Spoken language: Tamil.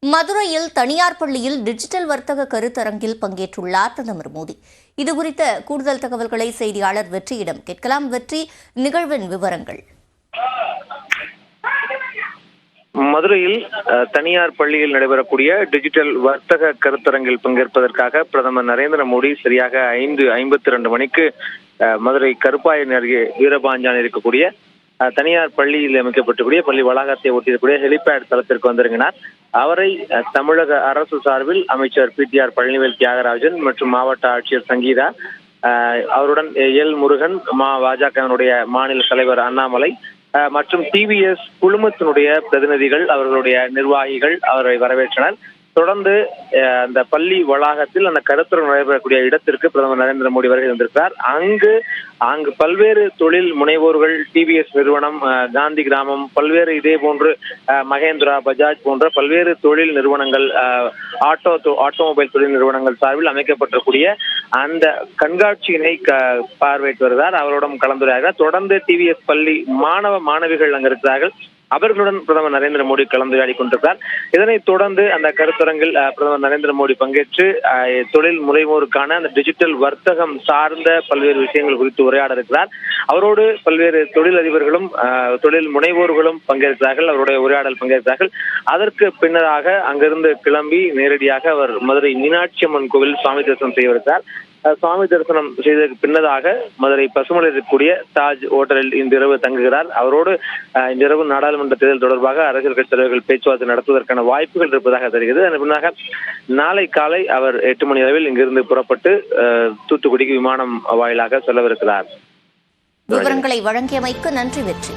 மதுரையில் தனியார் பள்ளியில் டிஜிட்டல் வர்த்தக கருத்தரங்கில் பங்கேற்றுள்ளார் பிரதமர் மோடி. இதுகுறித்த கூடுதல் தகவல்களை செய்தியாளர் வெற்றியிடம் கேட்கலாம். வெற்றி, நிகழ்வின் விவரங்கள். மதுரையில் தனியார் பள்ளியில் நடைபெறக்கூடிய டிஜிட்டல் வர்த்தக கருத்தரங்கில் பங்கேற்பதற்காக பிரதமர் நரேந்திர மோடி சரியாக 5:52 மணிக்கு மதுரை கருப்பாயன் அருகே வீரபாஞ்சான் இருக்கக்கூடிய தனியார் பள்ளியில் அமைக்கப்பட்டிருக்கூடிய பள்ளி வளாகத்தை ஒட்டியிருக்கக்கூடிய ஹெலிபேட் தளத்திற்கு வந்திருக்கிறார். அவரை தமிழக அரசு சார்பில் அமைச்சர் பிடிஆர் பழனிவேல் தியாகராஜன் மற்றும் மாவட்ட ஆட்சியர் சங்கீதா, அவருடன் எல் முருகன், பாஜகவினுடைய மாநில தலைவர் அண்ணாமலை மற்றும் டிவிஎஸ் குழுமத்தினுடைய பிரதிநிதிகள், அவர்களுடைய நிர்வாகிகள் அவரை வரவேற்றனர். தொடர்ந்து அந்த பள்ளி வளாகத்தில் அந்த கருத்தரங்கு நடைபெறக்கூடிய இடத்திற்கு பிரதமர் நரேந்திர மோடி வருகை வந்திருக்கிறார். அங்கு பல்வேறு தொழில் முனைவோர்கள், டிவிஎஸ் நிறுவனம், காந்தி கிராமம், பல்வேறு இதே போன்று மகேந்திரா, பஜாஜ் போன்ற பல்வேறு தொழில் நிறுவனங்கள், ஆட்டோமொபைல் தொழில் நிறுவனங்கள் சார்பில் அமைக்கப்பட்டிருக்கூடிய அந்த கண்காட்சியினை பார்வையிட்டு வருகிறார். அவருடன் கலந்துரையாடுகிறார். தொடர்ந்து டிவிஎஸ் பள்ளி மாணவிகள் அங்கு இருக்கிறார்கள். அவர்களுடன் பிரதமர் நரேந்திர மோடி கலந்துரையாடி கொண்டிருக்கிறார். இதனைத் தொடர்ந்து அந்த கருத்தரங்கில் பிரதமர் நரேந்திர மோடி பங்கேற்று தொழில் முனைவோருக்கான அந்த டிஜிட்டல் வர்த்தகம் சார்ந்த பல்வேறு விஷயங்கள் குறித்து உரையாட இருக்கிறார். அவரோடு பல்வேறு தொழிலதிபர்களும் தொழில் முனைவோர்களும் பங்கேற்கிறார்கள். அவருடைய உரையாடல் பங்கேற்கிறார்கள். அதற்கு பின்னராக அங்கிருந்து கிளம்பி நேரடியாக அவர் மதுரை மீனாட்சி அம்மன் கோவில் சுவாமி தரிசனம் செய்யவிருக்கிறார். சுவாமி தரிசனம் செய்ததற்கு பின்னதாக மதுரை பசுமலை இருக்கக்கூடிய தாஜ் ஹோட்டலில் இன்றிரவு தங்குகிறார். அவரோடு இன்றிரவு நாடாளுமன்ற தேர்தல் தொடர்பாக அரசியல் கட்சி தலைவர்கள் பேச்சுவார்த்தை நடத்துவதற்கான வாய்ப்புகள் இருப்பதாக தெரிகிறது. அதன் பின்னாக நாளை காலை அவர் 8 மணி அளவில் இங்கிருந்து புறப்பட்டு தூத்துக்குடிக்கு விமானம் வாயிலாக செல்லவிருக்கிறார். விவரங்களை வழங்கியமைக்கு நன்றி. வெற்றி.